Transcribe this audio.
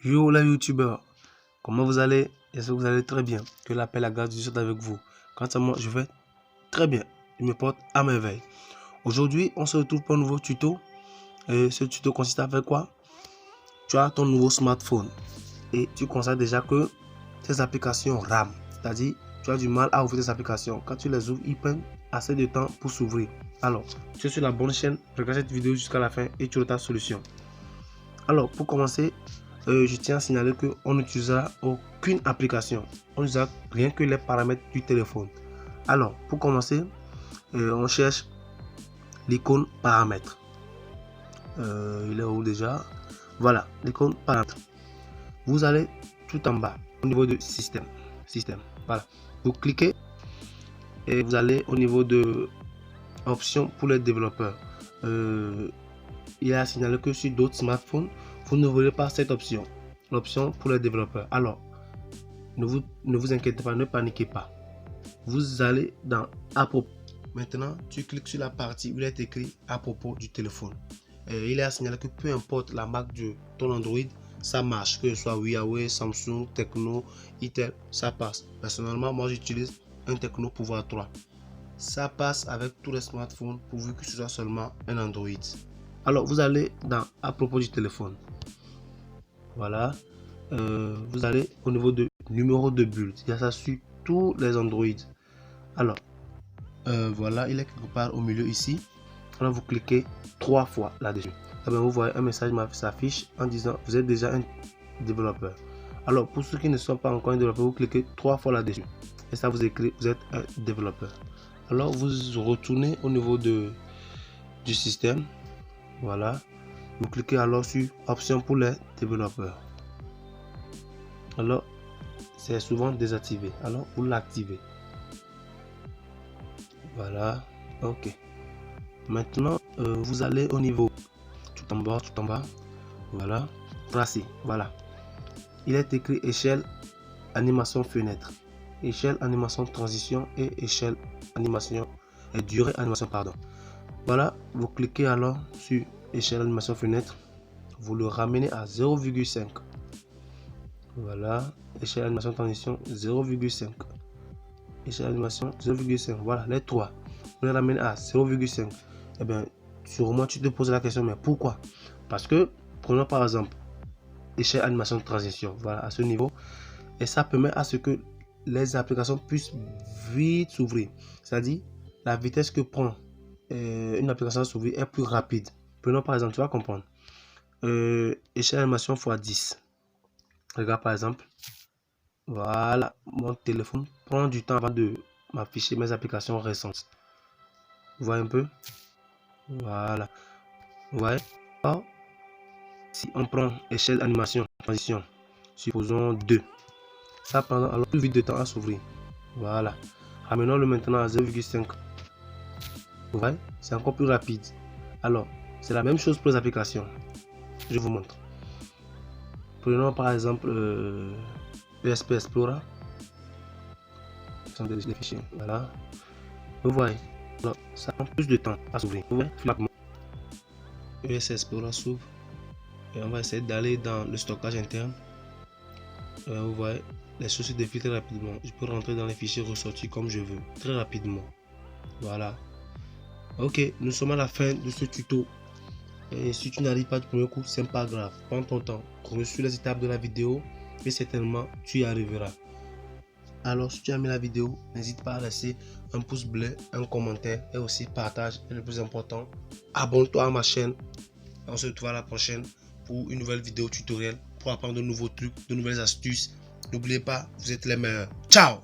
Yo les youtubeurs, comment vous allez? J'espère que vous allez très bien, que la paix et la grâce de Dieu soient avec vous. Quant à moi, je vais très bien, je me porte à merveille. Aujourd'hui, on se retrouve pour un nouveau tuto. Et ce tuto consiste à faire quoi? Tu as ton nouveau smartphone et tu constates déjà que tes applications rament. C'est-à-dire, tu as du mal à ouvrir tes applications. Quand tu les ouvres, ils prennent assez de temps pour s'ouvrir. Alors, tu es sur la bonne chaîne, regarde cette vidéo jusqu'à la fin et tu auras ta solution. Alors, pour commencer, je tiens à signaler qu'on n'utilisera aucune application. On n'utilisera rien que les paramètres du téléphone. Alors, pour commencer, on cherche l'icône paramètres. Il est où déjà? Voilà, l'icône paramètres. Vous allez tout en bas, au niveau de système. Voilà. Vous cliquez et vous allez au niveau de options pour les développeurs. Il est à signaler que sur d'autres smartphones, vous ne verrez pas cette option, l'option pour les développeurs. Alors, ne vous inquiétez pas, ne paniquez pas. Vous allez dans à propos. Maintenant, tu cliques sur la partie où il est écrit à propos du téléphone. Il est à signaler que peu importe la marque de ton Android, ça marche, que ce soit Huawei, Samsung, Tecno, Itel, ça passe. Personnellement, moi j'utilise un Tecno Pouvoir 3. Ça passe avec tous les smartphones pourvu que ce soit seulement un Android. Alors, vous allez dans à propos du téléphone. Voilà. Vous allez au niveau de numéro de bulle. Il y a ça sur tous les Android. Alors, voilà, il est quelque part au milieu ici. Alors, vous cliquez 3 fois là-dessus. Vous voyez un message s'affiche en disant vous êtes déjà un développeur. Alors, pour ceux qui ne sont pas encore un développeur, vous cliquez 3 fois là-dessus. Et ça vous écrit vous êtes un développeur. Alors, vous retournez au niveau du système. Voilà. Vous cliquez alors sur option pour les développeurs. Alors, c'est souvent désactivé. Alors, vous l'activez. Voilà. Ok. Maintenant, vous allez au niveau tout en bas. Voilà. Tracé. Voilà. Il est écrit échelle animation fenêtre, échelle animation transition et échelle animation et durée animation pardon. Voilà. Vous cliquez alors sur échelle animation fenêtre. Vous le ramenez à 0,5. Voilà, échelle animation transition 0,5. Échelle animation 0,5. Voilà, les trois. On les ramène à 0,5. Eh bien, sûrement tu te poses la question, mais pourquoi? Parce que, prenons par exemple, échelle animation transition. Voilà, à ce niveau. Et ça permet à ce que les applications puissent vite s'ouvrir. C'est-à-dire, la vitesse que prend une application à s'ouvrir est plus rapide. Prenons par exemple, tu vas comprendre. Échelle animation x10. Regarde par exemple, voilà, mon téléphone prend du temps avant de m'afficher mes applications récentes. Vous voyez un peu? Voilà. Vous voyez? Alors, si on prend échelle animation transition, supposons 2, ça prend alors plus vite de temps à s'ouvrir. Voilà. Ramenons-le maintenant à 0,5. Vous voyez? C'est encore plus rapide. Alors, c'est la même chose pour les applications. Je vous montre. Prenons par exemple ESP Explorer. Les fichiers. Voilà. Vous voyez. Alors, ça prend plus de temps à s'ouvrir. Vous voyez? ESP Explorer s'ouvre. Et on va essayer d'aller dans le stockage interne. Vous voyez, les choses se défilent très rapidement. Je peux rentrer dans les fichiers ressortis comme je veux. Très rapidement. Voilà. Ok, nous sommes à la fin de ce tuto. Et si tu n'arrives pas du premier coup, c'est pas grave. Prends ton temps. Reçois les étapes de la vidéo et certainement tu y arriveras. Alors, si tu as aimé la vidéo, n'hésite pas à laisser un pouce bleu, un commentaire et aussi partage. Et le plus important, abonne-toi à ma chaîne. On se retrouve à la prochaine pour une nouvelle vidéo tutoriel pour apprendre de nouveaux trucs, de nouvelles astuces. N'oubliez pas, vous êtes les meilleurs. Ciao!